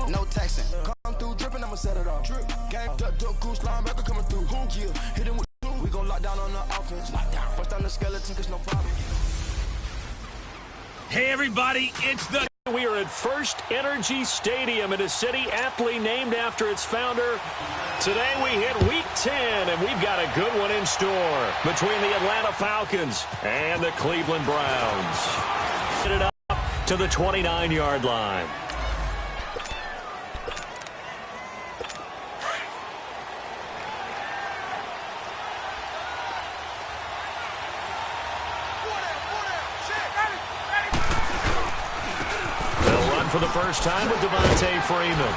no taxing. Come through dripping, I'ma set it off. Drip, gang, duck, goose, linebacker coming through. Yeah, hit him with we gon' lock down on the offense. Bust down the skeleton, cause no problem. Hey, everybody, it's the... We are at First Energy Stadium in a city aptly named after its founder. Today we hit Week 10, and we've got a good one in store between the Atlanta Falcons and the Cleveland Browns. Hit it up to the 29-yard line. For the first time with Devontae Freeman.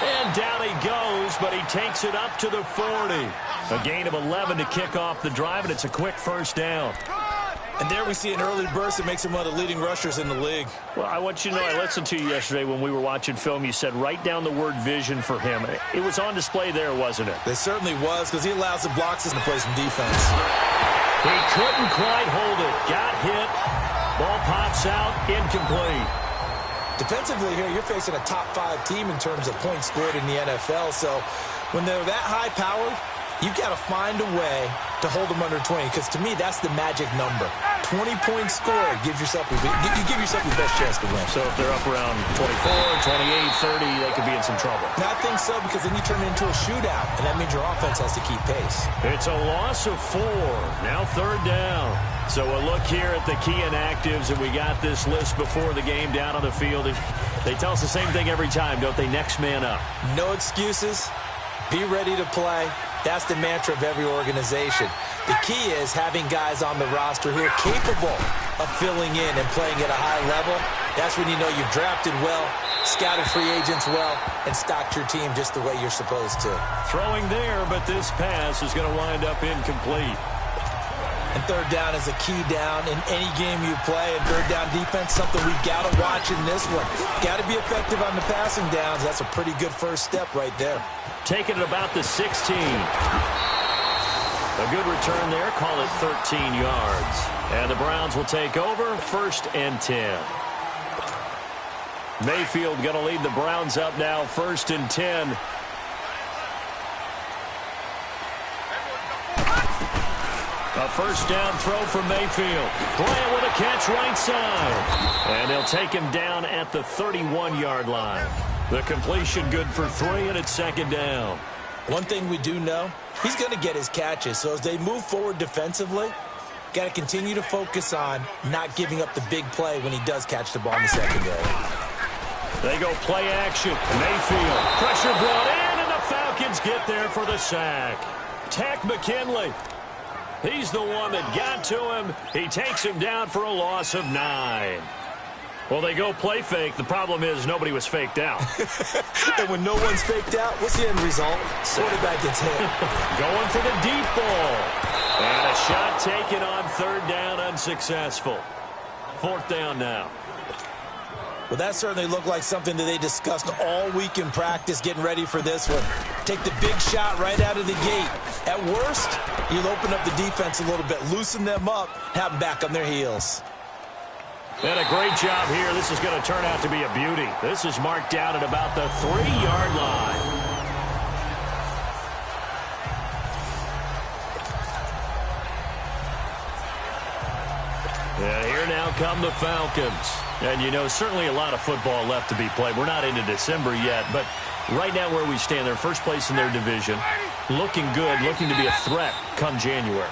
And down he goes, but he takes it up to the 40. A gain of 11 to kick off the drive, and it's a quick first down. And there we see an early burst that makes him one of the leading rushers in the league. Well, I want you to know, I listened to you yesterday when we were watching film. You said write down the word vision for him. It was on display there, wasn't it? It certainly was, because he allows the blocks to play some defense. He couldn't quite hold it. Got hit. Ball pops out. Incomplete. Defensively here, you're facing a top-5 team in terms of points scored in the NFL. So when they're that high-powered, you've got to find a way to hold them under 20. Because to me, that's the magic number. 20 points scored gives yourself you give yourself the best chance to win. So if they're up around 24, 28, 30, they could be in some trouble. I think so, because then you turn it into a shootout, and that means your offense has to keep pace. It's a loss of 4. Now third down. So a look here at the key inactives, and we got this list before the game down on the field. They tell us the same thing every time, don't they? Next man up. No excuses. Be ready to play. That's the mantra of every organization. The key is having guys on the roster who are capable of filling in and playing at a high level. That's when you know you've drafted well, scouted free agents well, and stocked your team just the way you're supposed to. Throwing there, but this pass is going to wind up incomplete. And third down is a key down in any game you play. And third down defense, something we've got to watch in this one. Got to be effective on the passing downs. That's a pretty good first step right there. Taking it about the 16. A good return there. Call it 13 yards. And the Browns will take over 1st and 10. Mayfield going to lead the Browns up now 1st and 10. A first down throw from Mayfield. Playing with a catch right side. And they'll take him down at the 31-yard line. The completion good for 3, and it's 2nd down. One thing we do know, he's going to get his catches. So as they move forward defensively, got to continue to focus on not giving up the big play when he does catch the ball in the secondary. They go play action. Mayfield. Pressure brought in, and the Falcons get there for the sack. Tack McKinley. He's the one that got to him. He takes him down for a loss of 9. Well, they go play fake. The problem is nobody was faked out. And when no one's faked out, what's the end result? Quarterback gets hit. Going for the deep ball. And a shot taken on 3rd down, unsuccessful. 4th down now. Well, that certainly looked like something that they discussed all week in practice, getting ready for this one. Take the big shot right out of the gate. At worst, you'll open up the defense a little bit, loosen them up, have them back on their heels. And a great job here. This is going to turn out to be a beauty. This is marked down at about the 3-yard line. And here now come the Falcons. And, you know, certainly a lot of football left to be played. We're not into December yet, but right now where we stand, they're first place in their division. Looking good, looking to be a threat come January.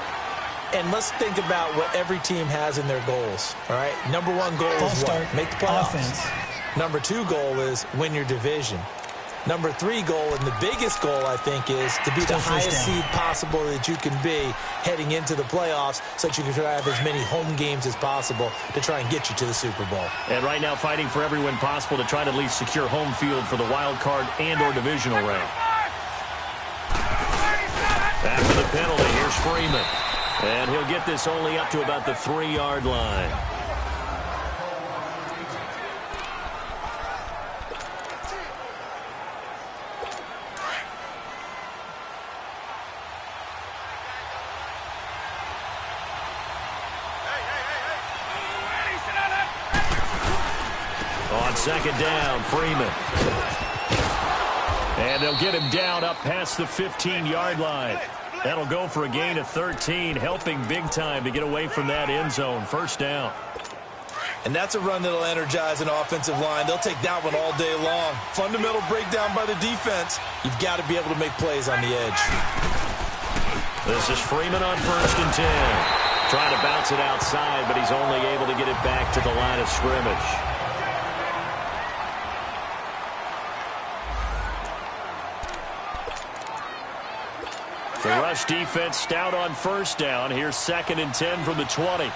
And let's think about what every team has in their goals, all right? Number 1 goal is what? Make the playoffs. Offense. Number 2 goal is win your division. Number 3 goal, and the biggest goal, I think, is to be the highest seed possible that you can be heading into the playoffs so that you can try to have as many home games as possible to try and get you to the Super Bowl. And right now fighting for every win possible to try to at least secure home field for the wild card and or divisional round. After the penalty, here's Freeman. And he'll get this only up to about the 3-yard line. second down, Freeman. And they'll get him down up past the 15-yard line. That'll go for a gain of 13, helping big time to get away from that end zone. First down. And that's a run that'll energize an offensive line. They'll take that one all day long. Fundamental breakdown by the defense. You've got to be able to make plays on the edge. This is Freeman on 1st and 10. Trying to bounce it outside, but he's only able to get it back to the line of scrimmage. The rush defense stout on 1st down. Here's 2nd and 10 from the 20. The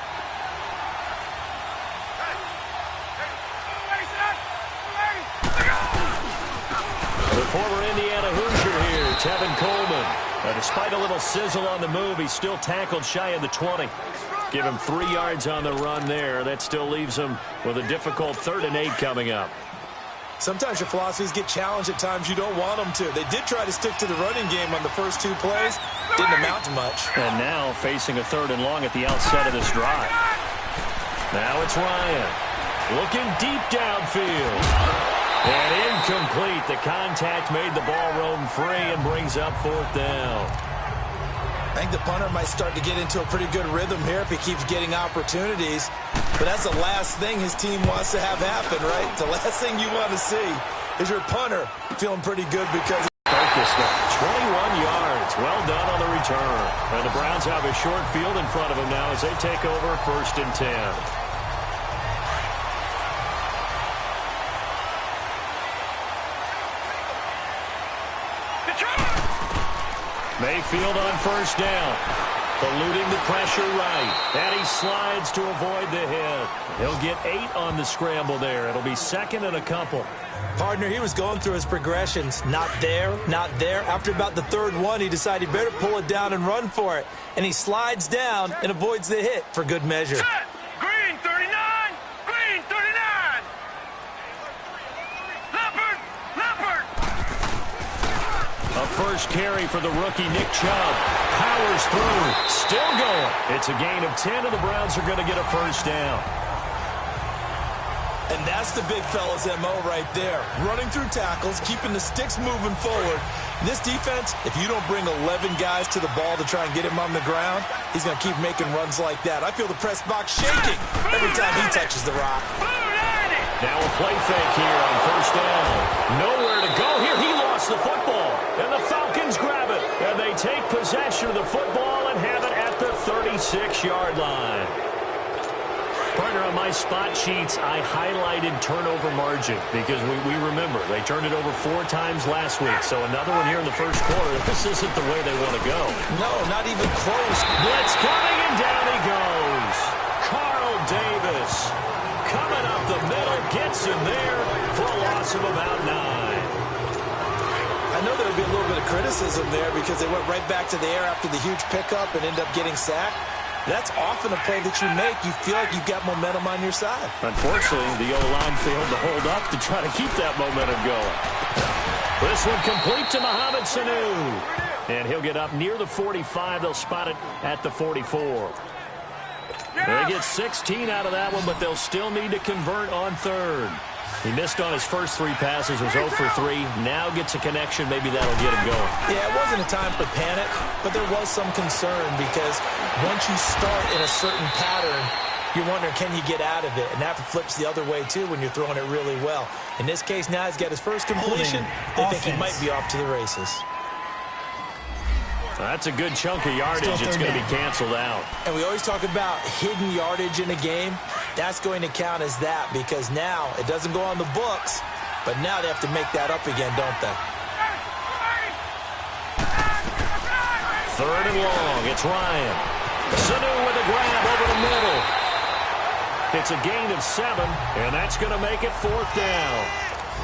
former Indiana Hoosier here, Tevin Coleman. Despite a little sizzle on the move, he's still tackled shy of the 20. Give him 3 yards on the run there. That still leaves him with a difficult 3rd and 8 coming up. Sometimes your philosophies get challenged at times you don't want them to. They did try to stick to the running game on the first 2 plays. Didn't amount to much. And now facing a 3rd and long at the outset of this drive. Now it's Ryan. Looking deep downfield. And incomplete. The contact made the ball roam free and brings up 4th down. I think the punter might start to get into a pretty good rhythm here if he keeps getting opportunities. But that's the last thing his team wants to have happen, right? The last thing you want to see is your punter feeling pretty good because... Focus now. 21 yards. Well done on the return. And the Browns have a short field in front of them now as they take over 1st and 10. Mayfield on 1st down. Eluding the pressure right. And he slides to avoid the hit. He'll get 8 on the scramble there. It'll be 2nd and a couple. Partner, he was going through his progressions. Not there, not there. After about the 3rd one, he decided he better pull it down and run for it. And he slides down and avoids the hit for good measure. Set. Green 39. Green 39. Leopard. A first carry for the rookie Nick Chubb. Powers through. Still going. It's a gain of 10, and the Browns are going to get a 1st down. And that's the big fella's M.O. right there. Running through tackles, keeping the sticks moving forward. This defense, if you don't bring 11 guys to the ball to try and get him on the ground, he's going to keep making runs like that. I feel the press box shaking every time he touches the rock. Now a play fake here on 1st down. Nowhere to go here. He lost the football. And the Falcons grab it. And they take possession of the football and have it at the 36-yard line. Partner, on my spot sheets, I highlighted turnover margin because we remember they turned it over 4 times last week. So another one here in the first quarter. This isn't the way they want to go. No, not even close. Blitz coming, and down he goes. Carl Davis coming up the middle, gets him there for a loss of about 9. I know there would be a little bit of criticism there because they went right back to the air after the huge pickup and ended up getting sacked. That's often a play that you make. You feel like you've got momentum on your side. Unfortunately, the O-line failed to hold up to try to keep that momentum going. This one complete to Mohamed Sanu. And he'll get up near the 45. They'll spot it at the 44. They get 16 out of that one, but they'll still need to convert on 3rd. He missed on his first 3 passes, was 0 for 3. Now gets a connection. Maybe that'll get him going. Yeah, it wasn't a time for panic, but there was some concern because once you start in a certain pattern, you're wondering, can you get out of it? And that flips the other way, too, when you're throwing it really well. In this case, now he's got his first completion. They think he might be off to the races. That's a good chunk of yardage. It's going to be canceled out. And we always talk about hidden yardage in a game. That's going to count as that because now it doesn't go on the books, but now they have to make that up again, don't they? 3rd and long. It's Ryan. Sanu with a grab over the middle. It's a gain of 7, and that's going to make it 4th down.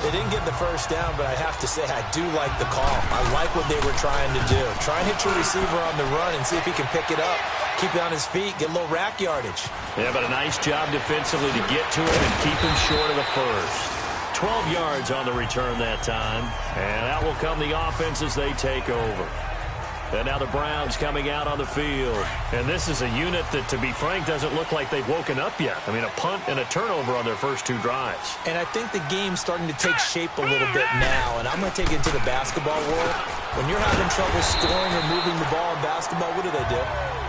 They didn't get the first down, but I have to say I do like the call. I like what they were trying to do. Try and hit your receiver on the run and see if he can pick it up, keep it on his feet, get a little rack yardage. Yeah, but a nice job defensively to get to it and keep him short of the first. 12 yards on the return that time, and that will come the offense as they take over. And now the Browns coming out on the field. And this is a unit that, to be frank, doesn't look like they've woken up yet. I mean, a punt and a turnover on their first 2 drives. And I think the game's starting to take shape a little bit now. And I'm going to take it into the basketball world. When you're having trouble scoring or moving the ball in basketball, what do?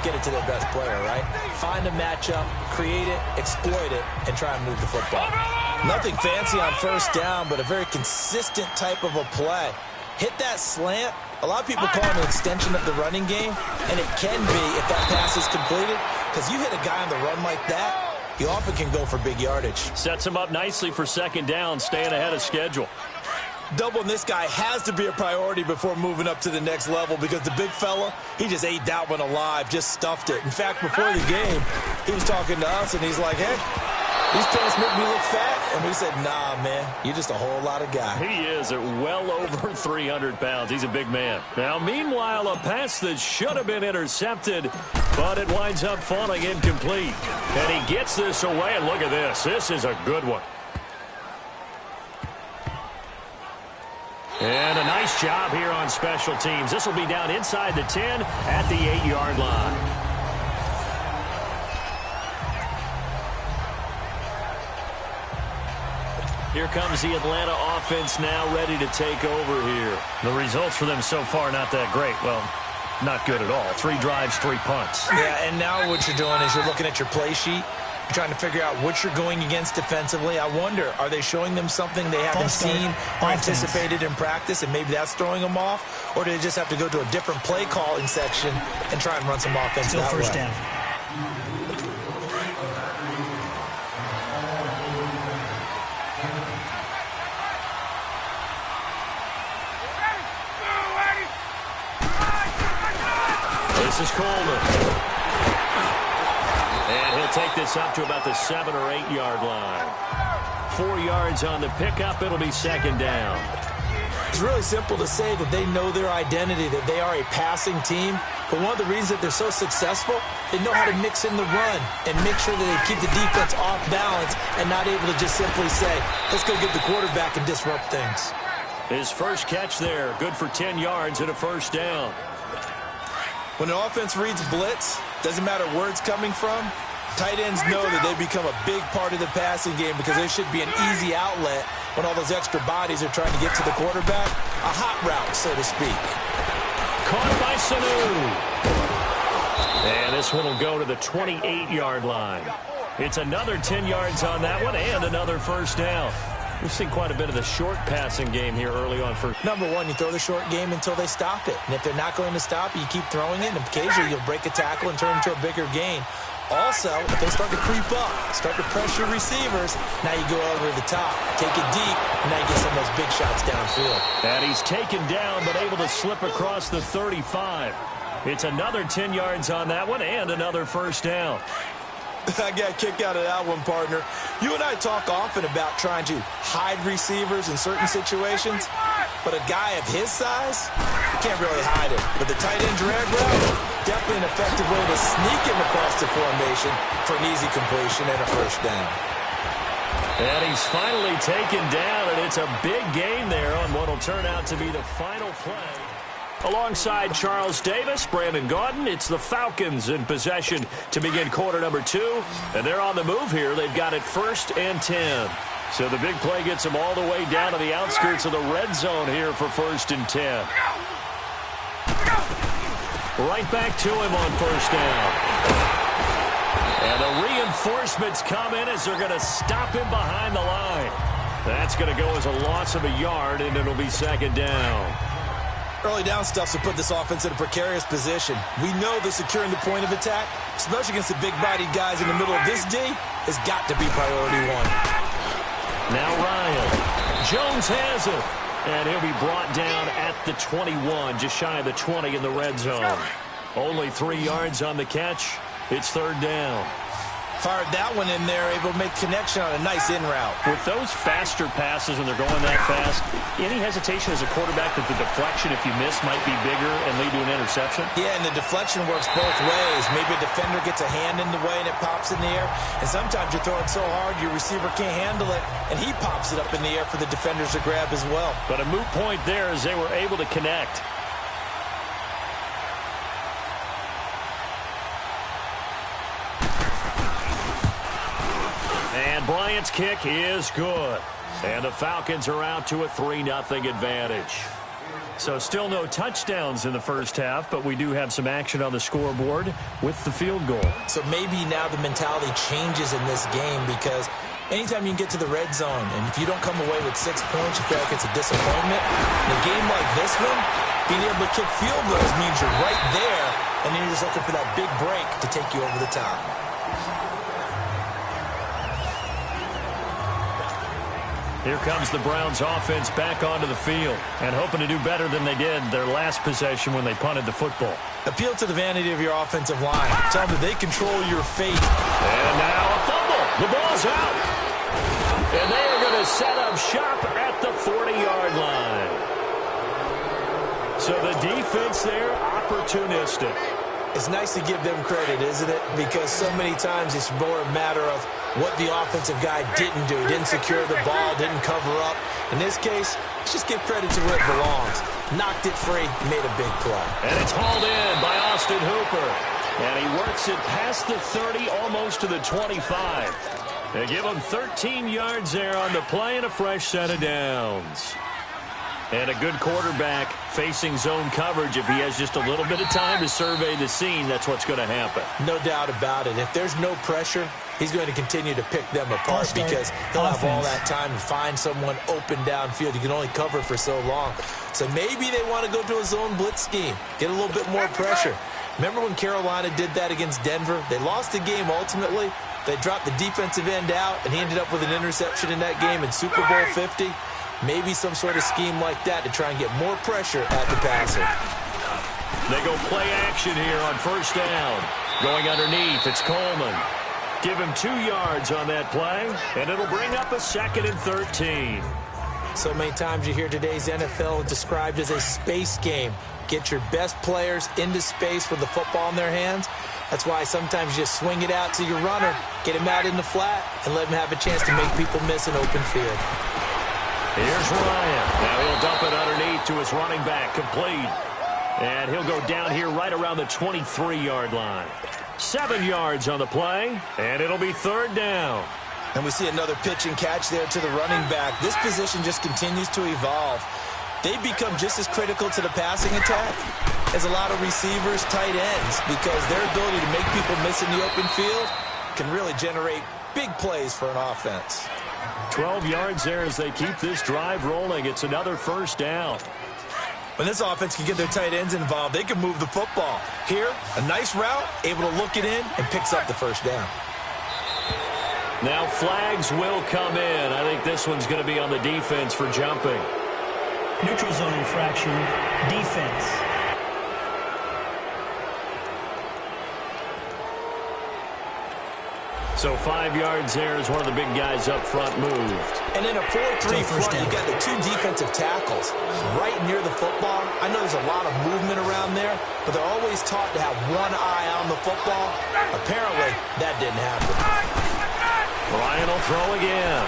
Get it to their best player, right? Find a matchup, create it, exploit it, and try and move the football. Nothing fancy on first down, but a very consistent type of a play. Hit that slant. A lot of people call it an extension of the running game, and it can be if that pass is completed, because you hit a guy on the run like that, you often can go for big yardage. Sets him up nicely for second down, staying ahead of schedule. Doubling this guy has to be a priority before moving up to the next level, because the big fella, he just ate that one alive, just stuffed it. In fact, before the game, he was talking to us, and he's like, hey, these pants make me look fat. And we said, nah, man, you're just a whole lot of guy. He is at well over 300 pounds. He's a big man. Now, meanwhile, a pass that should have been intercepted, but it winds up falling incomplete. And he gets this away, and look at this. This is a good one. And a nice job here on special teams. This will be down inside the 10 at the 8-yard line. Here comes the Atlanta offense now ready to take over here. The results for them so far not that great. Well, not good at all. 3 drives, 3 punts. Yeah, and now what you're doing is you're looking at your play sheet. You're trying to figure out what you're going against defensively. I wonder, are they showing them something they haven't seen or anticipated in practice, and maybe that's throwing them off? Or do they just have to go to a different play calling section and try and run some offense that way? Still first down. This is Coleman. And he'll take this up to about the 7- or 8-yard line. 4 yards on the pickup. It'll be second down. It's really simple to say that they know their identity, that they are a passing team. But one of the reasons that they're so successful, they know how to mix in the run and make sure that they keep the defense off balance and not able to just simply say, let's go get the quarterback and disrupt things. His first catch there, good for 10 yards and a first down. When an offense reads blitz, doesn't matter where it's coming from, tight ends know that they become a big part of the passing game because there should be an easy outlet when all those extra bodies are trying to get to the quarterback. A hot route, so to speak. Caught by Sanu. And this one will go to the 28-yard line. It's another 10 yards on that one and another first down. We've seen quite a bit of the short passing game here early on. Number one, you throw the short game until they stop it. And if they're not going to stop it, you keep throwing it, and occasionally you'll break a tackle and turn it into a bigger gain. Also, if they start to creep up, start to pressure receivers, now you go over the top, take it deep, and now you get some of those big shots downfield. And he's taken down, but able to slip across the 35. It's another 10 yards on that one and another first down. I got a kick out of that one, partner. You and I talk often about trying to hide receivers in certain situations, but a guy of his size, you can't really hide it. But the tight end drag route, definitely an effective way to sneak him across the formation for an easy completion and a first down. And he's finally taken down, and it's a big gain there on what will turn out to be the final play. Alongside Charles Davis, Brandon Gaudin, it's the Falcons in possession to begin quarter number 2. And they're on the move here. They've got it 1st and 10. So the big play gets them all the way down to the outskirts of the red zone here for 1st and 10. Right back to him on first down. And the reinforcements come in as they're going to stop him behind the line. That's going to go as a loss of a yard, and it'll be second down. Early down stuff to put this offense in a precarious position. We know that securing the point of attack, especially against the big-bodied guys in the middle of this D, has got to be priority one. Now Ryan. Jones has it. And he'll be brought down at the 21, just shy of the 20 in the red zone. Only 3 yards on the catch. It's third down. Fired that one in there, able to make connection on a nice in route. With those faster passes when they're going that fast, any hesitation as a quarterback that the deflection, if you miss, might be bigger and lead to an interception? Yeah, and the deflection works both ways. Maybe a defender gets a hand in the way and it pops in the air. And sometimes you throw it so hard your receiver can't handle it, and he pops it up in the air for the defenders to grab as well. But a moot point there as they were able to connect. Giants kick is good. And the Falcons are out to a 3-0 advantage. So still no touchdowns in the first half, but we do have some action on the scoreboard with the field goal. So maybe now the mentality changes in this game, because anytime you can get to the red zone, and if you don't come away with 6 points, you feel like it's a disappointment. In a game like this one, being able to kick field goals means you're right there, and then you're just looking for that big break to take you over the top. Here comes the Browns offense back onto the field and hoping to do better than they did their last possession when they punted the football. Appeal to the vanity of your offensive line. Tell them that they control your fate. And now a fumble. The ball's out. And they are going to set up shop at the 40-yard line. So the defense there, opportunistic. It's nice to give them credit, isn't it? Because so many times it's more a matter of what the offensive guy didn't do. Didn't secure the ball, didn't cover up. In this case, let's just give credit to where it belongs. Knocked it free, made a big play. And it's hauled in by Austin Hooper. And he works it past the 30, almost to the 25. They give him 13 yards there on the play and a fresh set of downs. And a good quarterback facing zone coverage. If he has just a little bit of time to survey the scene, that's what's going to happen. No doubt about it. If there's no pressure, he's going to continue to pick them apart because he'll have all that time to find someone open downfield. You can only cover for so long. So maybe they want to go to a zone blitz scheme, get a little bit more pressure. Remember when Carolina did that against Denver? They lost the game ultimately. They dropped the defensive end out, and he ended up with an interception in that game in Super Bowl 50. Maybe some sort of scheme like that to try and get more pressure at the passer. They go play action here on first down. Going underneath, it's Coleman. Give him 2 yards on that play, and it'll bring up a 2nd and 13. So many times you hear today's NFL described as a space game. Get your best players into space with the football in their hands. That's why sometimes you just swing it out to your runner, get him out in the flat, and let him have a chance to make people miss an open field. Here's Ryan. Now he'll dump it underneath to his running back, complete. And he'll go down here right around the 23-yard line. 7 yards on the play, and it'll be 3rd down. And we see another pitch and catch there to the running back. This position just continues to evolve. They become just as critical to the passing attack as a lot of receivers, tight ends, because their ability to make people miss in the open field can really generate big plays for an offense. 12 yards there as they keep this drive rolling. It's another 1st down. When this offense can get their tight ends involved, they can move the football. Here, a nice route, able to look it in, and picks up the 1st down. Now flags will come in. I think this one's going to be on the defense for jumping. Neutral zone infraction, defense. So 5 yards there as one of the big guys up front moved. And in a 4-3 front, you got the 2 defensive tackles right near the football. I know there's a lot of movement around there, but they're always taught to have one eye on the football. Apparently, that didn't happen. Ryan will throw again.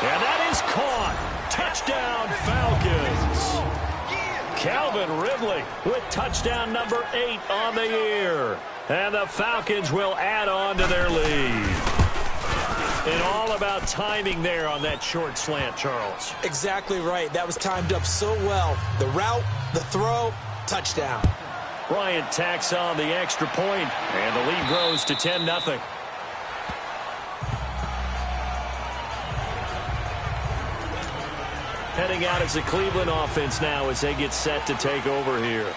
And that is caught. Touchdown, Falcons. Calvin Ridley with touchdown number 8 on the year. And the Falcons will add on to their lead. And all about timing there on that short slant, Charles. Exactly right. That was timed up so well. The route, the throw, touchdown. Bryant tacks on the extra point, and the lead grows to 10-0. Heading out as the Cleveland offense now as they get set to take over here.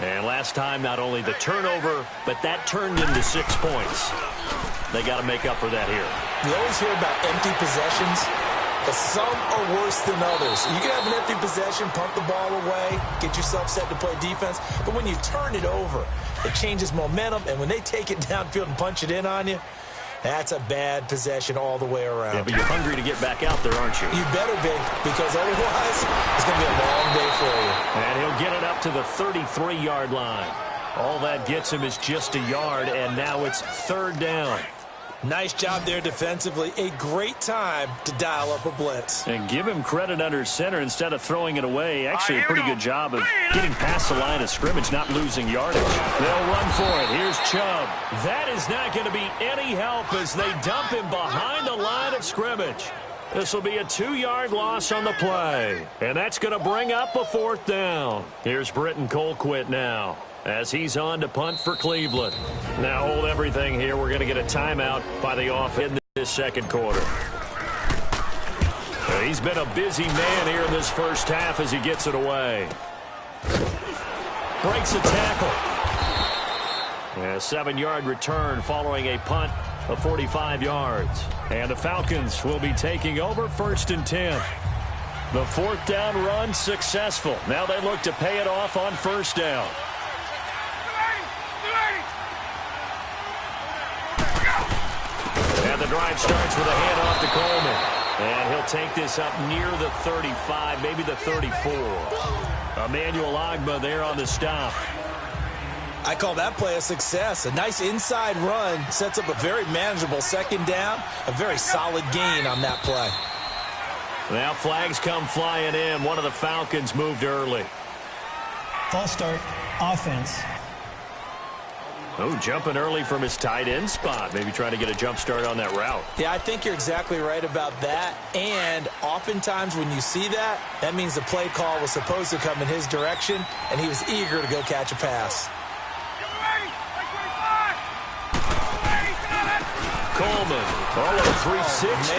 And last time, not only the turnover, but that turned into 6 points. They got to make up for that here. You always hear about empty possessions, but some are worse than others. You can have an empty possession, punt the ball away, get yourself set to play defense, but when you turn it over, it changes momentum, and when they take it downfield and punch it in on you, that's a bad possession all the way around. Yeah, but you're hungry to get back out there, aren't you? You better be, because otherwise it's going to be a long day for you. And he'll get it up to the 33-yard line. All that gets him is just a yard, and now it's 3rd down. Nice job there defensively. A great time to dial up a blitz. And give him credit under center instead of throwing it away. Actually, a pretty good job of getting past the line of scrimmage, not losing yardage. They'll run for it. Here's Chubb. That is not going to be any help as they dump him behind the line of scrimmage. This will be a 2-yard loss on the play. And that's going to bring up a 4th down. Here's Britton Colquitt now, as he's on to punt for Cleveland. Now hold everything here. We're going to get a timeout by the offense in this second quarter. He's been a busy man here in this first half as he gets it away. Breaks a tackle. And a 7-yard return following a punt of 45 yards. And the Falcons will be taking over 1st and 10. The 4th down run successful. Now they look to pay it off on 1st down. And the drive starts with a handoff to Coleman. And he'll take this up near the 35, maybe the 34. Emmanuel Ogbah there on the stop. I call that play a success. A nice inside run sets up a very manageable 2nd down. A very solid gain on that play. Now flags come flying in. One of the Falcons moved early. False start, offense. Oh, jumping early from his tight end spot. Maybe trying to get a jump start on that route. Yeah, I think you're exactly right about that. And oftentimes when you see that, that means the play call was supposed to come in his direction, and he was eager to go catch a pass. Coleman, all of 360.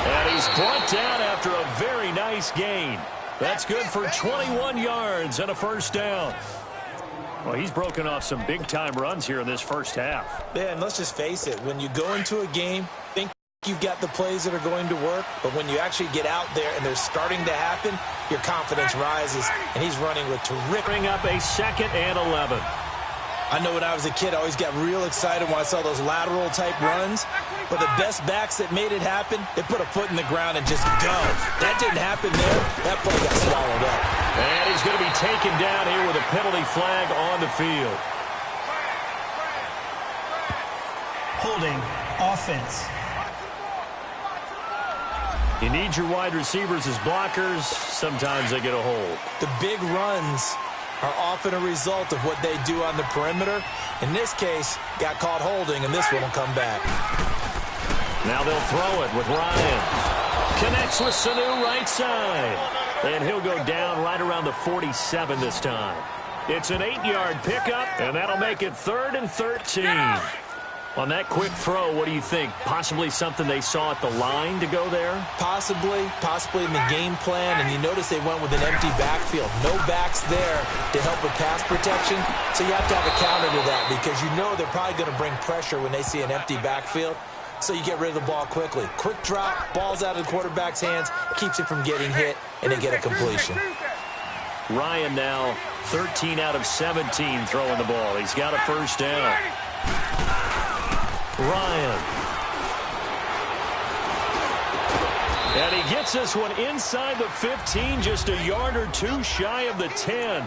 And he's brought down after a very nice gain. That's good for 21 yards and a 1st down. Well, he's broken off some big-time runs here in this first half. Yeah, and let's just face it. When you go into a game, think you've got the plays that are going to work, but when you actually get out there and they're starting to happen, your confidence rises, and he's running with terrific. Bring up a 2nd and 11. I know when I was a kid, I always got real excited when I saw those lateral-type runs. But the best backs that made it happen, they put a foot in the ground and just go. That didn't happen there. That play got swallowed up. And he's going to be taken down here with a penalty flag on the field. Holding, offense. You need your wide receivers as blockers. Sometimes they get a hold. The big runs are often a result of what they do on the perimeter. In this case, got caught holding, and this one will come back. Now they'll throw it with Ryan. Connects with Sanu right side. And he'll go down right around the 47 this time. It's an 8-yard pickup, and that'll make it 3rd and 13. On that quick throw, what do you think? Possibly something they saw at the line to go there? Possibly in the game plan. And you notice they went with an empty backfield. No backs there to help with pass protection. So you have to have a counter to that because you know they're probably going to bring pressure when they see an empty backfield. So you get rid of the ball quickly. Quick drop, ball's out of the quarterback's hands, keeps him from getting hit, and they get a completion. Ryan now 13 out of 17 throwing the ball. He's got a 1st down. Ryan. And he gets this one inside the 15, just a yard or two shy of the 10.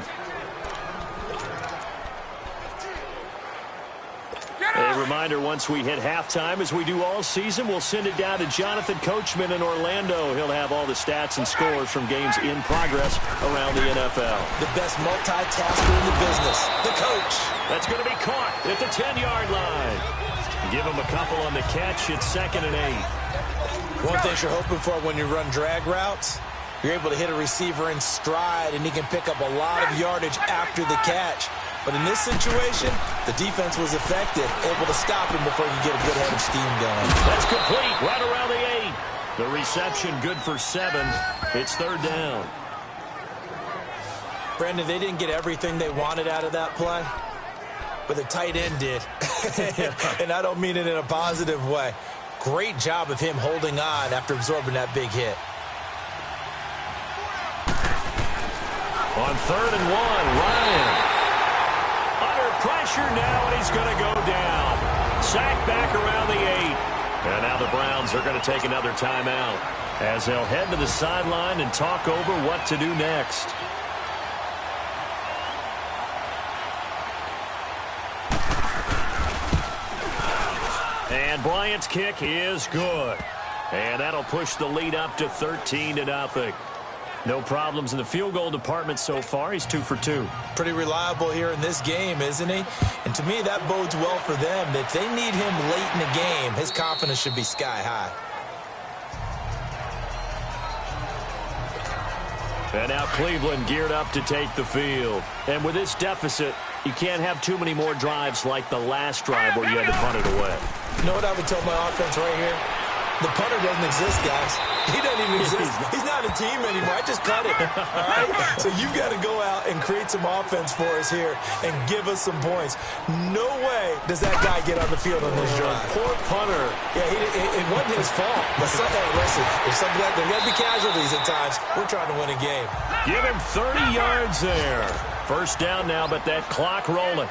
A reminder, once we hit halftime, as we do all season, we'll send it down to Jonathan Coachman in Orlando. He'll have all the stats and scores from games in progress around the NFL. The best multitasker in the business, the coach. That's going to be caught at the 10-yard line. Give him a couple on the catch. It's 2nd and 8. One thing you're hoping for when you run drag routes, you're able to hit a receiver in stride, and he can pick up a lot of yardage after the catch. But in this situation, the defense was effective, able to stop him before he could get a good head of steam going. That's complete, right around the 8. The reception good for 7. It's 3rd down. Brandon, they didn't get everything they wanted out of that play, but the tight end did. And I don't mean it in a positive way. Great job of him holding on after absorbing that big hit. On 3rd and 1, Ryan. Under pressure now, and he's going to go down. Sacked back around the 8. And now the Browns are going to take another timeout as they'll head to the sideline and talk over what to do next. And Bryant's kick is good. And that'll push the lead up to 13-0. No problems in the field goal department so far. He's 2 for 2. Pretty reliable here in this game, isn't he? And to me, that bodes well for them. If they need him late in the game, his confidence should be sky high. And now Cleveland geared up to take the field. And with this deficit, you can't have too many more drives like the last drive where you had to punt it away. You know what I would tell my offense right here? The punter doesn't exist, guys. He doesn't even exist. He's not a team anymore. I just cut it, all right? So you've got to go out and create some offense for us here and give us some points. No way does that guy get on the field on this drive. Poor punter. Yeah, it wasn't his fault. But hey, listen, there's going to be casualties at times. We're trying to win a game. Give him 30 yards there. First down now, but that clock rolling.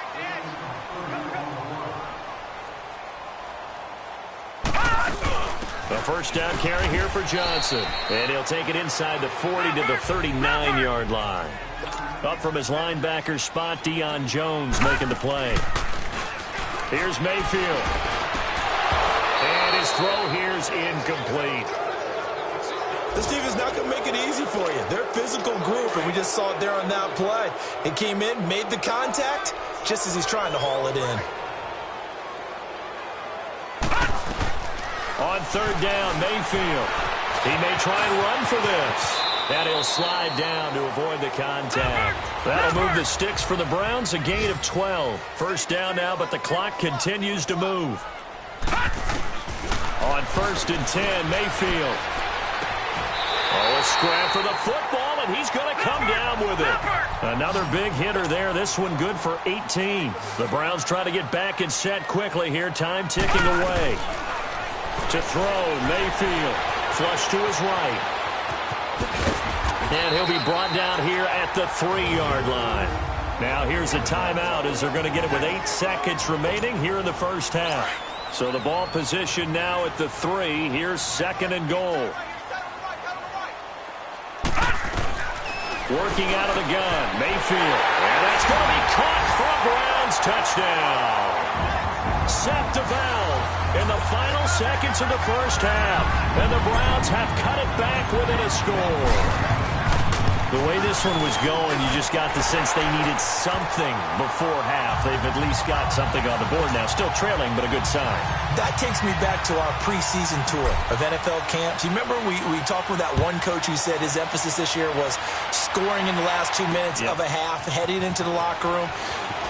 The first down carry here for Johnson. And he'll take it inside the 40 to the 39-yard line. Up from his linebacker spot, Deion Jones making the play. Here's Mayfield. And his throw here's incomplete. This team is not going to make it easy for you. They're a physical group, and we just saw it there on that play. It came in, made the contact, just as he's trying to haul it in. On third down, Mayfield. He may try and run for this. And he'll slide down to avoid the contact. That'll move the sticks for the Browns, a gain of 12. First down now, but the clock continues to move. On first and 10, Mayfield. Oh, a scrap for the football, and he's going to come down with it. Another big hitter there. This one good for 18. The Browns try to get back and set quickly here. Time ticking away. To throw, Mayfield. Flush to his right. And he'll be brought down here at the 3-yard line. Now here's a timeout as they're going to get it with 8 seconds remaining here in the first half. So the ball position now at the 3. Here's second and goal. Working out of the gun, Mayfield. And that's going to be caught for a Browns touchdown. Set to valve in the final seconds of the first half. And the Browns have cut it back within a score. The way this one was going, you just got the sense they needed something before half. They've at least got something on the board now. Still trailing, but a good sign. That takes me back to our preseason tour of NFL camps. You remember we talked with that one coach who said his emphasis this year was scoring in the last 2 minutes of a half, heading into the locker room.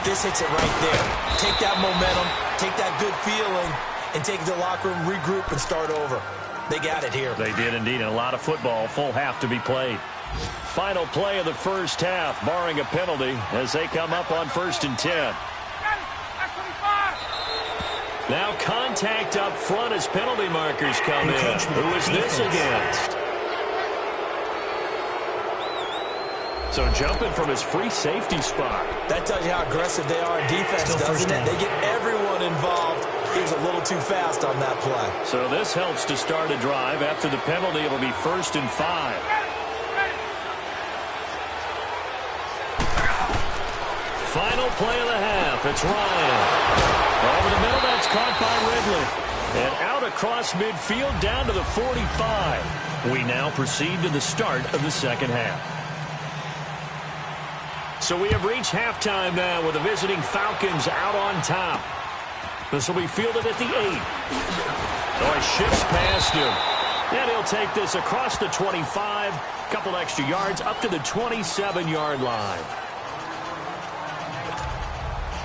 This hits it right there. Take that momentum, take that good feeling, and take it to the locker room, regroup, and start over. They got it here. They did indeed, and a lot of football, full half to be played. Final play of the first half, barring a penalty, as they come up on first and 10. Now contact up front as penalty markers come in. Who is this against? So jumping from his free safety spot. That tells you how aggressive they are in defense, doesn't it? They get everyone involved. He was a little too fast on that play. So this helps to start a drive. After the penalty, it'll be first and 5. Final play of the half. It's Ryan. Over the middle, that's caught by Ridley. And out across midfield, down to the 45. We now proceed to the start of the second half. So we have reached halftime now with the visiting Falcons out on top. This will be fielded at the 8. So he shifts past him. And he'll take this across the 25. Couple extra yards up to the 27-yard line.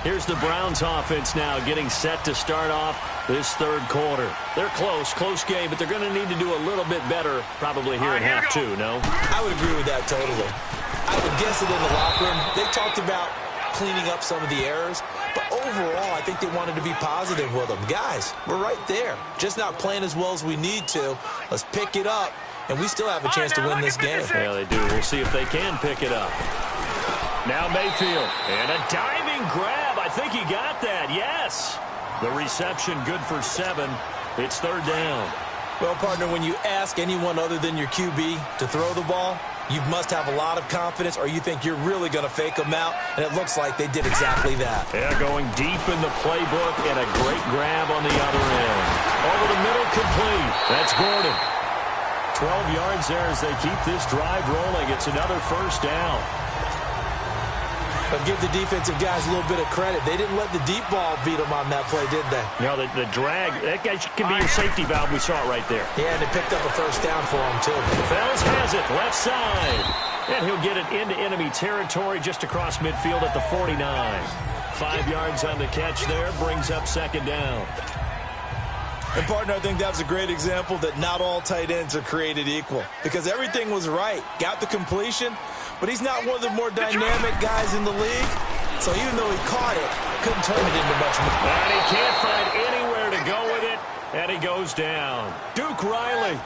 Here's the Browns offense now getting set to start off this third quarter. They're close game, but they're going to need to do a little bit better probably here in half 2, no? I would agree with that totally. I would guess it in the locker room. They talked about cleaning up some of the errors, but overall, I think they wanted to be positive with them. Guys, we're right there. Just not playing as well as we need to. Let's pick it up, and we still have a chance to win this game. Yeah, they do. We'll see if they can pick it up. Now Mayfield, and a diving grab. I think he got that, yes. The reception good for 7. It's third down. Well, partner, when you ask anyone other than your QB to throw the ball, You must have a lot of confidence, or you think you're really going to fake them out, and it looks like they did exactly that. Yeah, going deep in the playbook, and a great grab on the other end. Over the middle, complete. That's Gordon. 12 yards there as they keep this drive rolling. It's another first down. But give the defensive guys a little bit of credit. They didn't let the deep ball beat them on that play, did they? No, the drag, that guy can be your safety valve. We saw it right there. Yeah, and they picked up a first down for him, too. Fells has it, left side. And he'll get it into enemy territory just across midfield at the 49. 5 yards on the catch there, brings up second down. And, partner, I think that was a great example that not all tight ends are created equal, because everything was right. Got the completion, but he's not one of the more dynamic guys in the league. So even though he caught it, couldn't turn it into much more. And he can't find anywhere to go with it, and he goes down. Duke Riley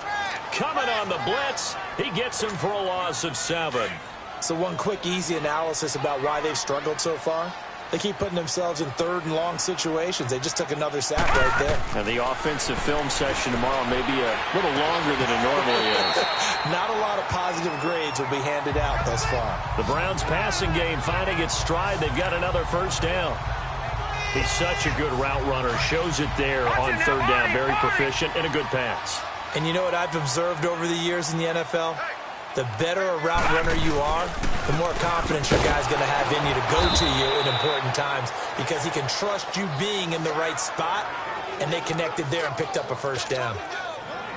coming on the blitz. He gets him for a loss of 7. So one quick, easy analysis about why they've struggled so far. They keep putting themselves in third and long situations. They just took another sack right there. And the offensive film session tomorrow may be a little longer than it normally is. Not a lot of positive grades will be handed out thus far. The Browns passing game finding its stride. They've got another first down. He's such a good route runner. Shows it there on third down. Very proficient and a good pass. And you know what I've observed over the years in the NFL? The better a route runner you are, the more confidence your guy's going to have in you to go to you in important times, because he can trust you being in the right spot, and they connected there and picked up a first down.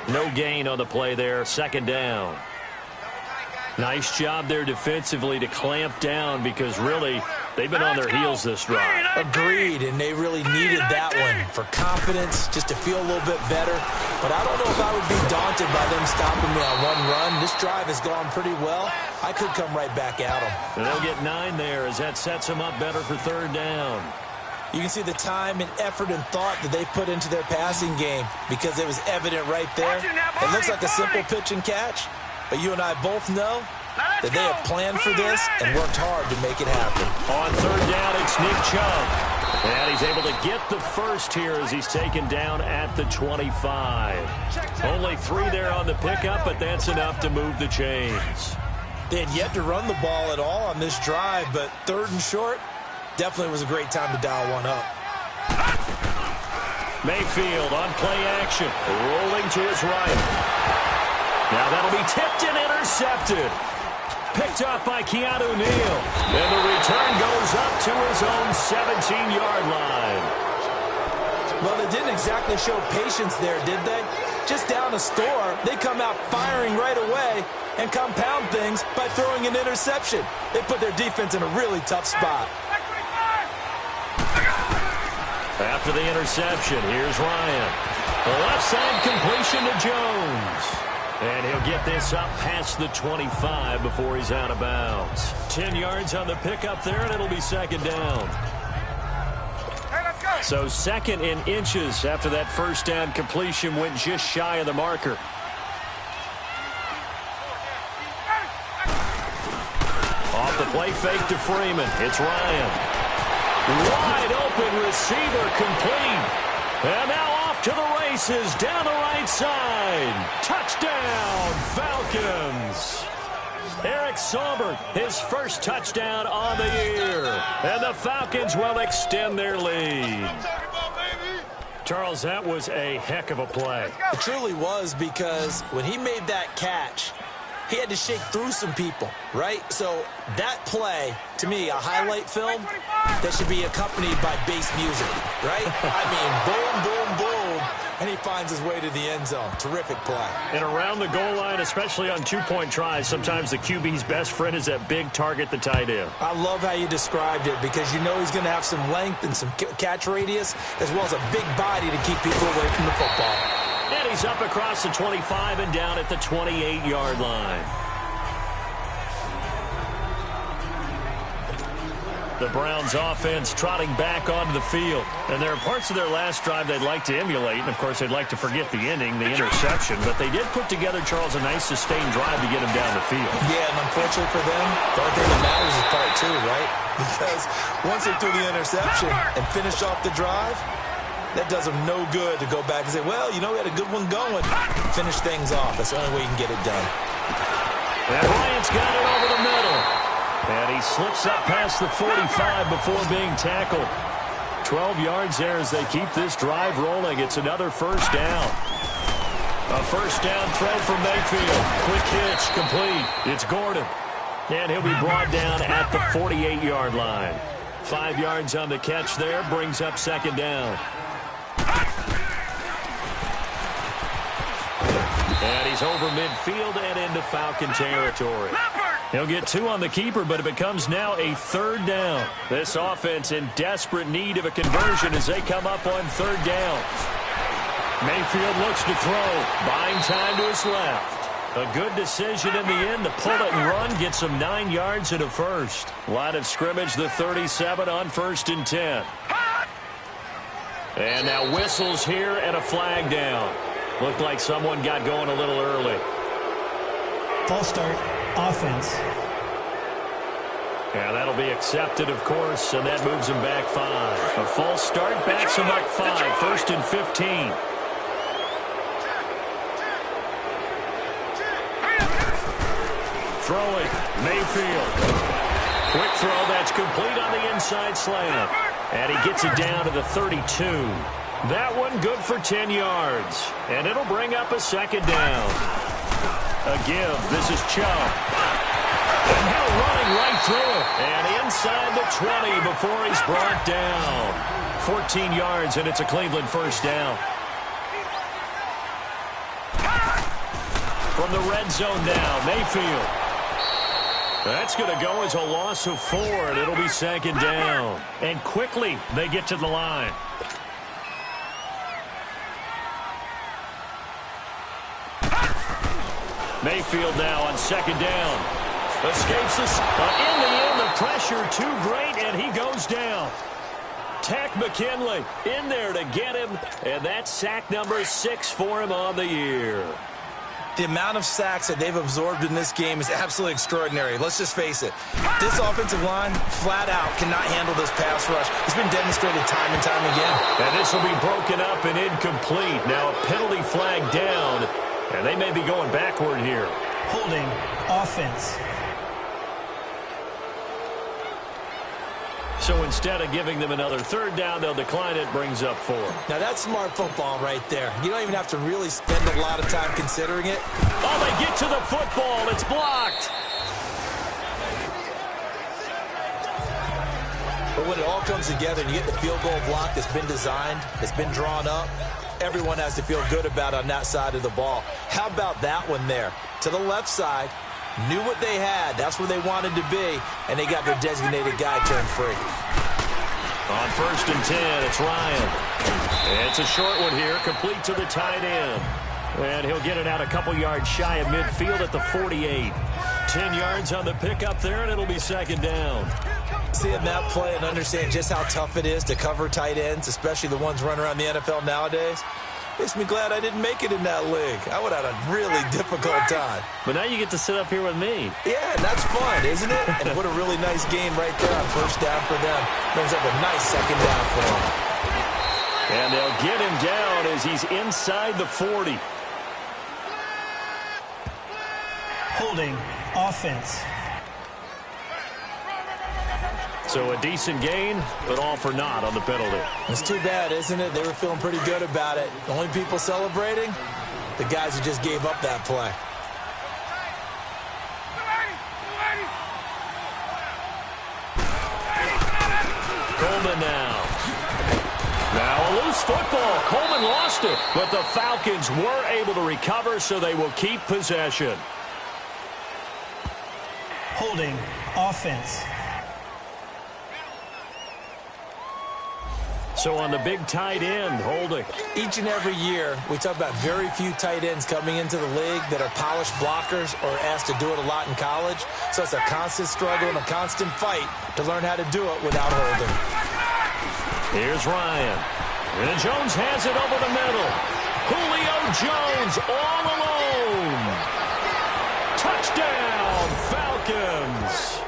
No gain on the play there. Second down. Nice job there defensively to clamp down, because really they've been on their heels this drive. Agreed, and they really needed that one for confidence, just to feel a little bit better. But I don't know if I would be daunted by them stopping me on one run. This drive has gone pretty well. I could come right back at them. And they'll get 9 there as that sets them up better for third down. You can see the time and effort and thought that they put into their passing game, because it was evident right there. It looks like a simple pitch and catch, but you and I both know that they have planned for this and worked hard to make it happen. On third down, it's Nick Chubb. And he's able to get the first here as he's taken down at the 25. Only 3 there on the pickup, but that's enough to move the chains. They had yet to run the ball at all on this drive, but third and short definitely was a great time to dial one up. Mayfield on play action, rolling to his right. Now that'll be tipped and intercepted. Picked up by Keanu Neal. And the return goes up to his own 17-yard line. Well, they didn't exactly show patience there, did they? Just down a score, they come out firing right away and compound things by throwing an interception. They put their defense in a really tough spot. After the interception, here's Ryan. The left side completion to Jones. And he'll get this up past the 25 before he's out of bounds. 10 yards on the pickup there, and it'll be second down. So second in inches after that first down completion went just shy of the marker. Off the play fake to Freeman. It's Ryan. Wide open receiver complete. And now off to the races down the right side. Touchdown, Falcons. Eric Saubert, his first touchdown on the year. And the Falcons will extend their lead. Charles, that was a heck of a play. It truly was, because when he made that catch, he had to shake through some people, right? So that play, to me, a highlight film that should be accompanied by bass music, right? I mean, boom, boom, boom, and he finds his way to the end zone. Terrific play. And around the goal line, especially on two-point tries, sometimes the QB's best friend is that big target, the tight end. I love how you described it, because you know he's going to have some length and some catch radius, as well as a big body to keep people away from the football. And he's up across the 25 and down at the 28-yard line. The Browns offense trotting back onto the field. And there are parts of their last drive they'd like to emulate. And, of course, they'd like to forget the ending, the interception. But they did put together, Charles, a nice sustained drive to get him down the field. Yeah, and unfortunately for them, the only thing that matters is part 2, right? Because once they threw the interception and finished off the drive, that does them no good to go back and say, well, you know, we had a good one going. Finish things off. That's the only way you can get it done. And Bryant's got it over the middle. And he slips up past the 45 before being tackled. 12 yards there as they keep this drive rolling. It's another first down. A first down throw from Mayfield. Quick hitch, complete. It's Gordon. And he'll be brought down at the 48-yard line. 5 yards on the catch there, brings up second down. And he's over midfield and into Falcon territory. He'll get 2 on the keeper, but it becomes now a third down. This offense in desperate need of a conversion as they come up on third down. Mayfield looks to throw, buying time to his left. A good decision in the end to pull it and run, gets him 9 yards and a first. Line of scrimmage, the 37 on 1st and 10. And now whistles here and a flag down. Looked like someone got going a little early. False start, offense. Yeah, that'll be accepted, of course, and that moves him back 5. A false start backs him up 5, 1st and 15. Throwing, Mayfield. Quick throw, that's complete on the inside slant. And he gets it down to the 32. That one good for 10 yards. And it'll bring up a second down. A give, this is Chubb. And now running right through it. And inside the 20 before he's brought down. 14 yards, and it's a Cleveland first down. From the red zone now, Mayfield. That's going to go as a loss of 4, and it'll be second down. And quickly, they get to the line. Mayfield now on second down. Escapes this. In the end, the pressure too great, and he goes down. Tack McKinley in there to get him, and that's sack number 6 for him on the year. The amount of sacks that they've absorbed in this game is absolutely extraordinary. Let's just face it. This offensive line, flat out, cannot handle this pass rush. It's been demonstrated time and time again. And this will be broken up and incomplete. Now a penalty flag down, and they may be going backward here. Holding, offense. So instead of giving them another third down, they'll decline it, brings up 4. Now that's smart football right there. You don't even have to really spend a lot of time considering it. Oh, they get to the football. It's blocked. But when it all comes together and you get the field goal block that's been designed, that's been drawn up, everyone has to feel good about it on that side of the ball. How about that one there? To the left side. Knew what they had. That's where they wanted to be. And they got their designated guy turned free. On 1st and 10, it's Ryan. It's a short one here, complete to the tight end. And he'll get it out a couple yards shy of midfield at the 48. 10 yards on the pickup there, and it'll be second down. Seeing that play and understand just how tough it is to cover tight ends, especially the ones running around the NFL nowadays, makes me glad I didn't make it in that league. I would have had a really difficult time. But now you get to sit up here with me. Yeah, and that's fun, isn't it? And what a really nice game right there on first down for them. Brings up a nice second down for them. And they'll get him down as he's inside the 40. Holding, offense. So a decent gain, but all for naught on the penalty. It's too bad, isn't it? They were feeling pretty good about it. The only people celebrating, the guys who just gave up that play. Coleman now. Now a loose football. Coleman lost it, but the Falcons were able to recover, so they will keep possession. Holding, offense. So on the big tight end, holding. Each and every year, we talk about very few tight ends coming into the league that are polished blockers or asked to do it a lot in college. So it's a constant struggle and a constant fight to learn how to do it without holding. Here's Ryan. And Jones has it over the middle. Julio Jones all alone. Touchdown, Falcons.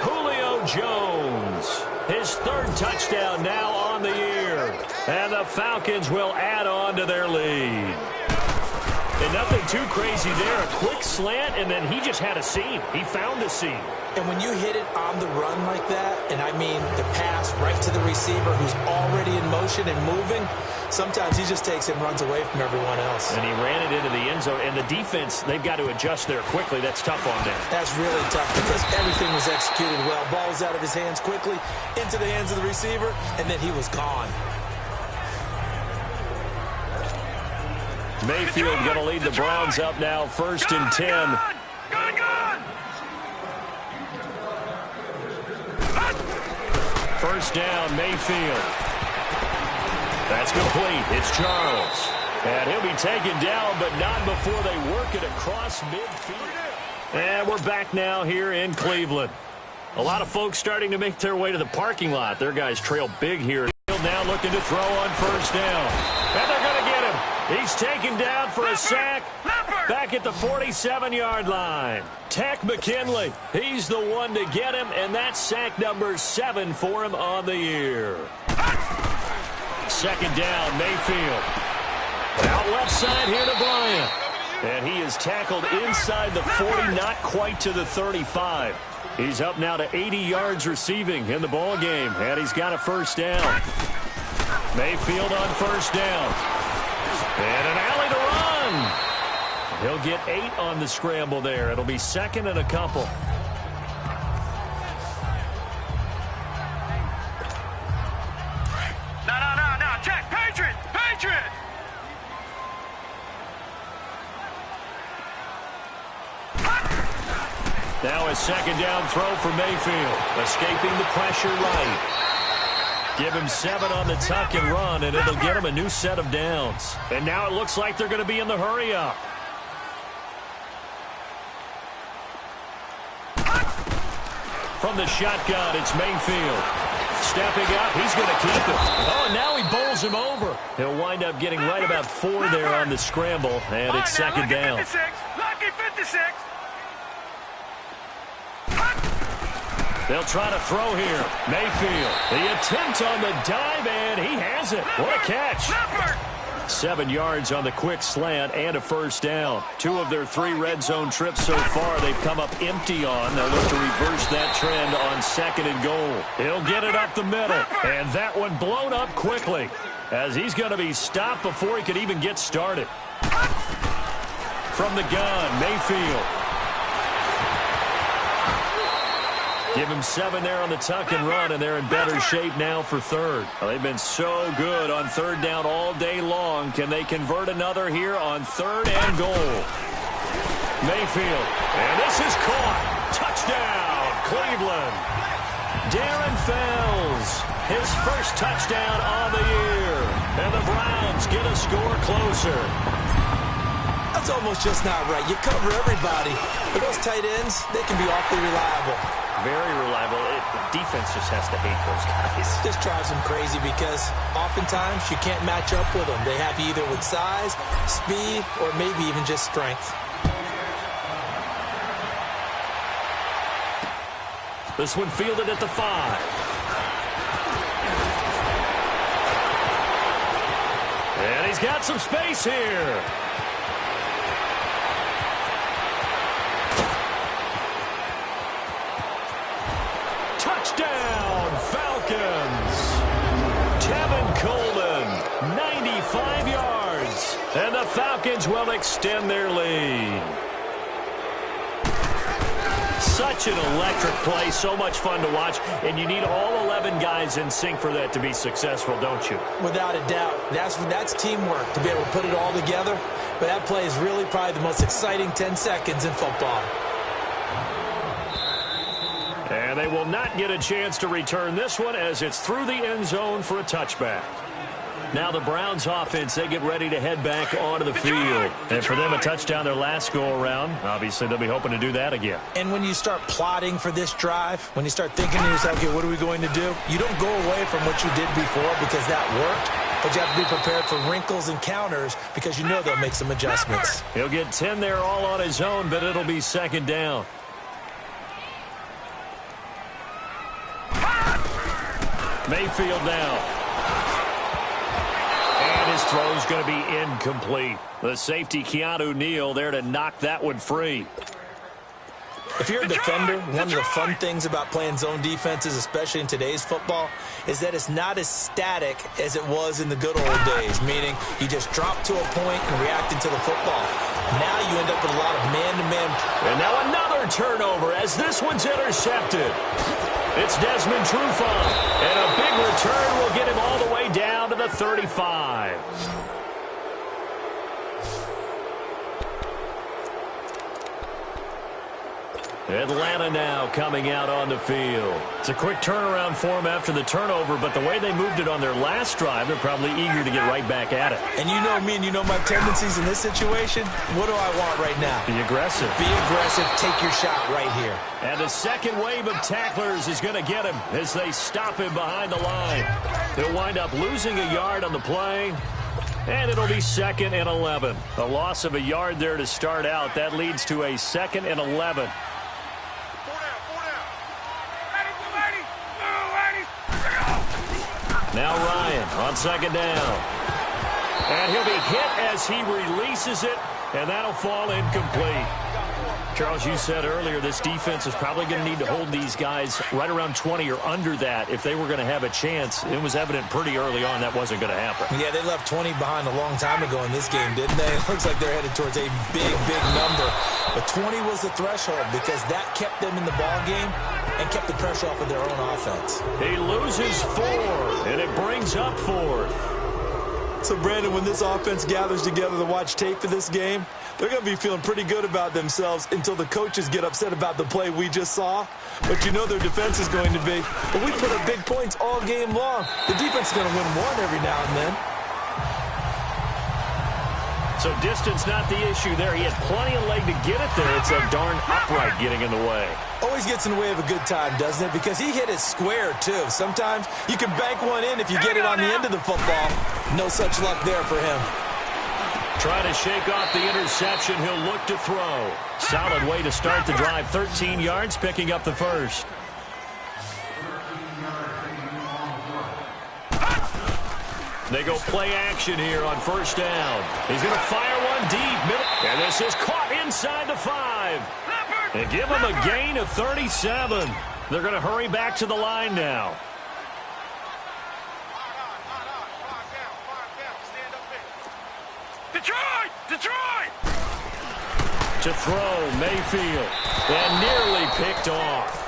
Julio Jones. His 3rd touchdown now on the year. And the Falcons will add on to their lead. Another Nothing too crazy there. A quick slant, and then he just had a seam. He found a seam. And when you hit it on the run like that, and I mean the pass right to the receiver who's already in motion and moving, sometimes he just takes it and runs away from everyone else. And he ran it into the end zone. And the defense, they've got to adjust there quickly. That's tough on them. That's really tough because everything was executed well. Ball was out of his hands quickly, into the hands of the receiver, and then he was gone. Mayfield going to lead the Browns up now, 1st and 10. First down, Mayfield. That's complete. It's Charles. And he'll be taken down, but not before they work it across midfield. And we're back now here in Cleveland. A lot of folks starting to make their way to the parking lot. Their guys trail big here. Now looking to throw on first down. And they're going to get him. He's taken down for a sack back at the 47-yard line. Tack McKinley, he's the one to get him, and that's sack number 7 for him on the year. Second down, Mayfield. Out left side here to Bryant. And he is tackled inside the 40, not quite to the 35. He's up now to 80 yards receiving in the ball game, and he's got a first down. Mayfield on first down. And an alley to run. He'll get 8 on the scramble there. It'll be second and a couple. No. Check. Patriot. Now a second down throw for Mayfield. Escaping the pressure right. Give him 7 on the tuck and run, and it'll get him a new set of downs. And now it looks like they're going to be in the hurry-up. From the shotgun, it's Mayfield. Stepping up, he's going to keep it. Oh, and now he bowls him over. He'll wind up getting right about 4 there on the scramble, and it's second down. Lucky 56. They'll try to throw here. Mayfield, the attempt on the dive, and he has it. What a catch. 7 yards on the quick slant and a first down. 2 of their 3 red zone trips so far they've come up empty on. They'll look to reverse that trend on second and goal. He'll get it up the middle, and that one blown up quickly as he's going to be stopped before he could even get started. From the gun, Mayfield. Give him 7 there on the tuck and run, and they're in better shape now for third. Well, they've been so good on third down all day long. Can they convert another here on third and goal? Mayfield, and this is caught. Touchdown, Cleveland. Darren Fells, his first touchdown on the year. And the Browns get a score closer. That's almost just not right. You cover everybody. But those tight ends, they can be awfully reliable. Very reliable. The defense just has to hate those guys. This drives them crazy because oftentimes you can't match up with them. They have you either with size, speed, or maybe even just strength. This one fielded at the 5. And he's got some space here. Touchdown, Falcons. Tevin Coleman, 95 yards. And the Falcons will extend their lead. Such an electric play, so much fun to watch, and you need all 11 guys in sync for that to be successful, don't you? Without a doubt. That's teamwork to be able to put it all together. But that play is really probably the most exciting 10 seconds in football. And they will not get a chance to return this one as it's through the end zone for a touchback. Now the Browns offense, they get ready to head back onto the field. And for them, a touchdown their last go-around. Obviously, they'll be hoping to do that again. And when you start plotting for this drive, when you start thinking to yourself, okay, what are we going to do? You don't go away from what you did before because that worked. But you have to be prepared for wrinkles and counters because you know they'll make some adjustments. He'll get 10 there all on his own, but it'll be second down. Mayfield now. And his throw's going to be incomplete. The safety, Keanu Neal, there to knock that one free. If you're a defender, one of the fun things about playing zone defenses, especially in today's football, is that it's not as static as it was in the good old days, meaning you just drop to a point and react into the football. Now you end up with a lot of man-to-man. And now another turnover as this one's intercepted. It's Desmond Trufant, and a big return will get him all the way down to the 35. Atlanta now coming out on the field. It's a quick turnaround for them after the turnover, but the way they moved it on their last drive, they're probably eager to get right back at it. And you know me and you know my tendencies in this situation. What do I want right now? Be aggressive. Be aggressive. Take your shot right here. And the second wave of tacklers is going to get him as they stop him behind the line. He'll wind up losing a yard on the play. And it'll be 2nd and 11. A loss of a yard there to start out. That leads to a 2nd and 11. Now Ryan on 2nd down. And he'll be hit as he releases it, and that'll fall incomplete. Charles, you said earlier this defense is probably going to need to hold these guys right around 20 or under that if they were going to have a chance. It was evident pretty early on that wasn't going to happen. Yeah, they left 20 behind a long time ago in this game, didn't they? It looks like they're headed towards a big, big number. But 20 was the threshold because that kept them in the ball game and kept the pressure off of their own offense. He loses 4, and it brings up 4th. So, Brandon, when this offense gathers together to watch tape for this game, they're going to be feeling pretty good about themselves until the coaches get upset about the play we just saw. But you know their defense is going to be. But we put up big points all game long. The defense is going to win one every now and then. So distance not the issue there. He had plenty of leg to get it there. It's a darn upright getting in the way. Always gets in the way of a good time, doesn't it? Because he hit it square, too. Sometimes you can bank one in if you get it on the end of the football. No such luck there for him. Trying to shake off the interception. He'll look to throw. Solid way to start the drive. 13 yards, picking up the first. They go play action here on 1st down. He's going to fire one deep. And this is caught inside the 5. And give him a gain of 37. They're going to hurry back to the line now. Detroit! Detroit! To throw, Mayfield. And nearly picked off.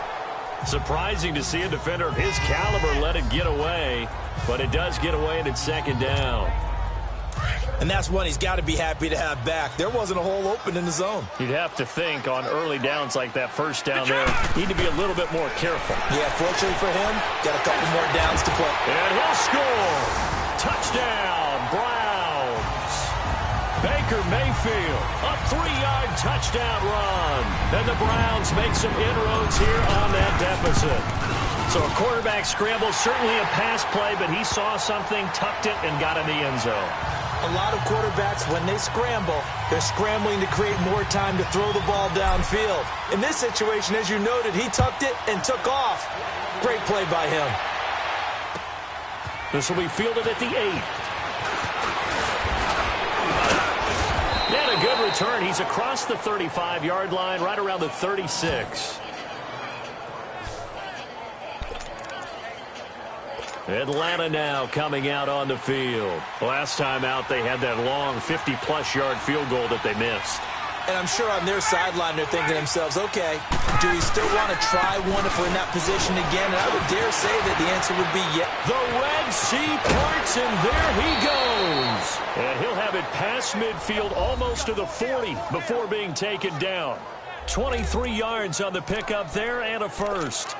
Surprising to see a defender of his caliber let it get away. But it does get away, and it's 2nd down. And that's one he's got to be happy to have back. There wasn't a hole open in the zone. You'd have to think on early downs like that 1st down there, need to be a little bit more careful. Yeah, fortunately for him, got a couple more downs to play. And he'll score. Touchdown, Browns. Baker Mayfield, a 3-yard touchdown run. And the Browns make some inroads here on that deficit. So a quarterback scramble, certainly a pass play, but he saw something, tucked it, and got in the end zone. A lot of quarterbacks, when they scramble, they're scrambling to create more time to throw the ball downfield. In this situation, as you noted, he tucked it and took off. Great play by him. This will be fielded at the 8. And a good return. He's across the 35-yard line, right around the 36. Atlanta now coming out on the field. Last time out, they had that long 50-plus yard field goal that they missed. And I'm sure on their sideline, they're thinking to themselves, okay, do we still want to try one if we're in that position again? And I would dare say that the answer would be yes. The Red Sea parts, and there he goes. And he'll have it past midfield almost to the 40 before being taken down. 23 yards on the pickup there and a first.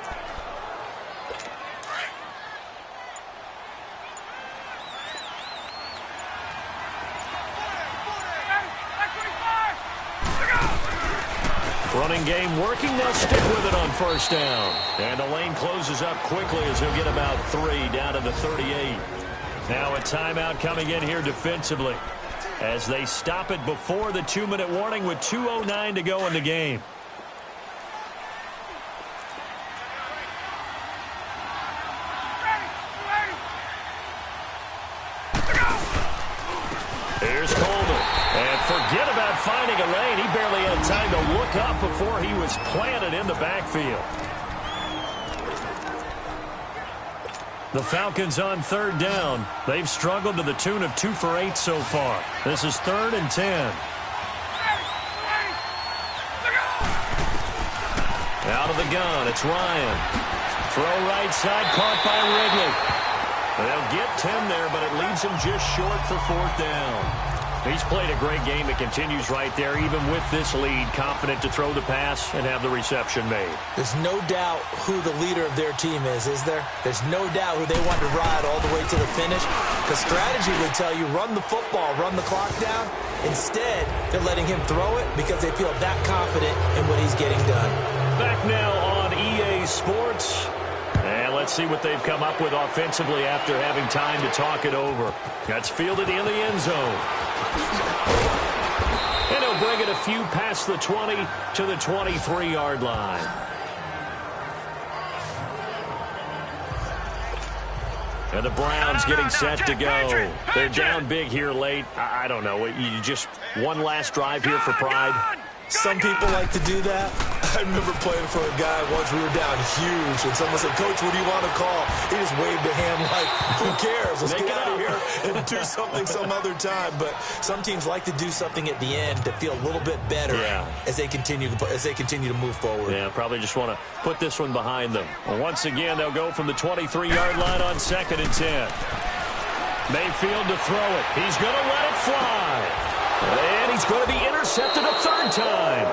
Running game working. They'll stick with it on 1st down. And the lane closes up quickly as he'll get about 3 down to the 38. Now a timeout coming in here defensively as they stop it before the 2-minute warning with 2:09 to go in the game. to look up before he was planted in the backfield. The Falcons on third down. They've struggled to the tune of 2 for 8 so far. This is 3rd and 10. Out of the gun, it's Ryan. Throw right side, caught by Wrigley. They'll get 10 there, but it leaves him just short for 4th down. He's played a great game. It continues right there, even with this lead, confident to throw the pass and have the reception made. There's no doubt who the leader of their team is there? There's no doubt who they want to ride all the way to the finish. Because strategy would tell you, run the football, run the clock down. Instead, they're letting him throw it because they feel that confident in what he's getting done. Back now on EA Sports. And let's see what they've come up with offensively after having time to talk it over. That's fielded in the end zone. And he'll bring it a few past the 20 to the 23-yard line. And the Browns getting set to go. They're down big here late. I don't know. You just one last drive here for pride. Some people like to do that. I remember playing for a guy once. We were down huge, and someone said, "Coach, what do you want to call?" He just waved a hand like, "Who cares? Let's get out of here and do something some other time." But some teams like to do something at the end to feel a little bit better as they continue to move forward. Yeah, probably just want to put this one behind them. Well, once again, they'll go from the 23-yard line on 2nd and 10. Mayfield to throw it. He's going to let it fly. And he's going to be intercepted a 3rd time.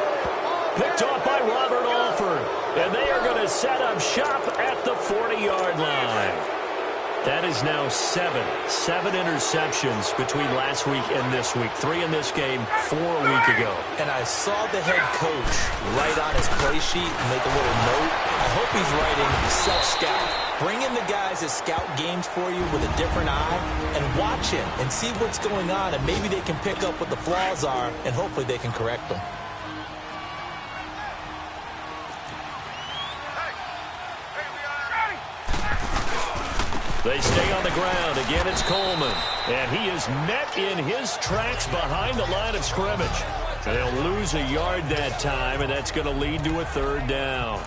Picked off by Robert Alford. And they are going to set up shop at the 40-yard line. That is now 7 interceptions between last week and this week. 3 in this game, 4 a week ago. And I saw the head coach write on his play sheet and make a little note. I hope he's writing self-scout. Bring in the guys that scout games for you with a different eye and watch him and see what's going on, and maybe they can pick up what the flaws are, and hopefully they can correct them. They stay on the ground. Again, it's Coleman. And he is met in his tracks behind the line of scrimmage. They'll lose a yard that time, and that's going to lead to a 3rd down.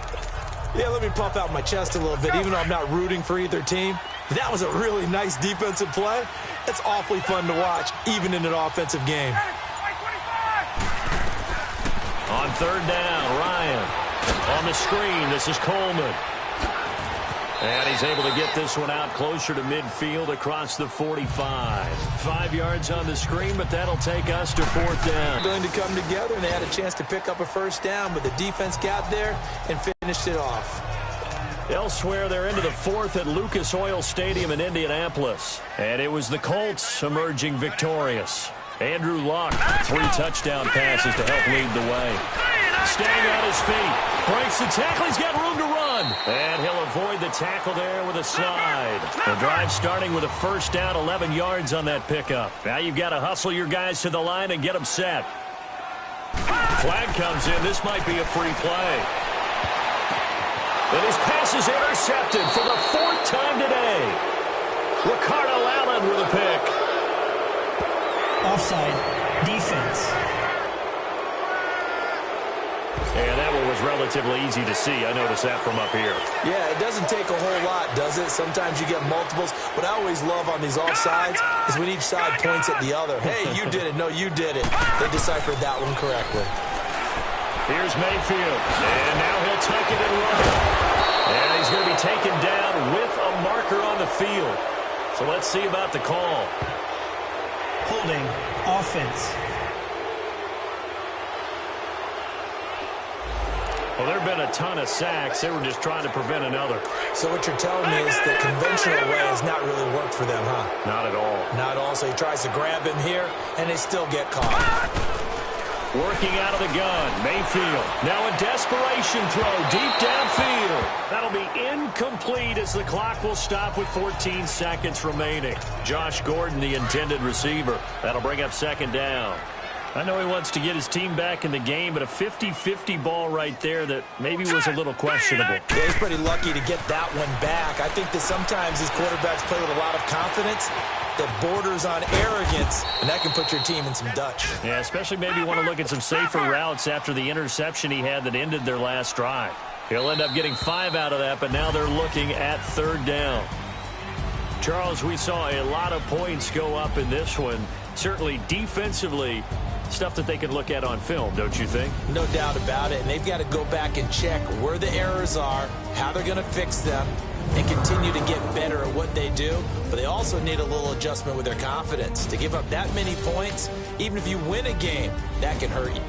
Yeah, let me puff out my chest a little bit, even though I'm not rooting for either team. That was a really nice defensive play. It's awfully fun to watch, even in an offensive game. On 3rd down, Ryan. On the screen, this is Coleman. And he's able to get this one out closer to midfield across the 45. 5 yards on the screen, but that'll take us to 4th down. Going to come together, and they had a chance to pick up a 1st down, but the defense got there and finished it off. Elsewhere, they're into the 4th at Lucas Oil Stadium in Indianapolis. And it was the Colts emerging victorious. Andrew Luck, 3 touchdown passes to help lead the way. Staying on his feet. Breaks the tackle. He's got room to run. And he'll avoid the tackle there with a slide. The drive starting with a 1st down, 11 yards on that pickup. Now you've got to hustle your guys to the line and get them set. Flag comes in. This might be a free play. And his pass is intercepted for the 4th time today. Ricardo Allen with a pick. Offside. Defense. And that one was relatively easy to see. I noticed that from up here. Yeah, it doesn't take a whole lot, does it? Sometimes you get multiples. What I always love on these offsides is when each side points at the other. Hey, you did it. No, you did it. They deciphered that one correctly. Here's Mayfield. And now he'll tuck it and run. And he's going to be taken down with a marker on the field. So let's see about the call. Holding. Offense. Well, there have been a ton of sacks. They were just trying to prevent another. So what you're telling me is the conventional way has not really worked for them, huh? Not at all. Not at all. So he tries to grab him here, and they still get caught. Working out of the gun, Mayfield. Now a desperation throw deep downfield. That'll be incomplete as the clock will stop with 14 seconds remaining. Josh Gordon, the intended receiver. That'll bring up 2nd down. I know he wants to get his team back in the game, but a 50-50 ball right there that maybe was a little questionable. Yeah, he's pretty lucky to get that one back. I think that sometimes these quarterbacks play with a lot of confidence that borders on arrogance, and that can put your team in some Dutch. Yeah, especially maybe want to look at some safer routes after the interception he had that ended their last drive. He'll end up getting 5 out of that, but now they're looking at 3rd down. Charles, we saw a lot of points go up in this one. Certainly defensively, stuff that they can look at on film, don't you think? No doubt about it, and they've got to go back and check where the errors are, how they're going to fix them, and continue to get better at what they do. But they also need a little adjustment with their confidence. To give up that many points, even if you win a game, that can hurt you.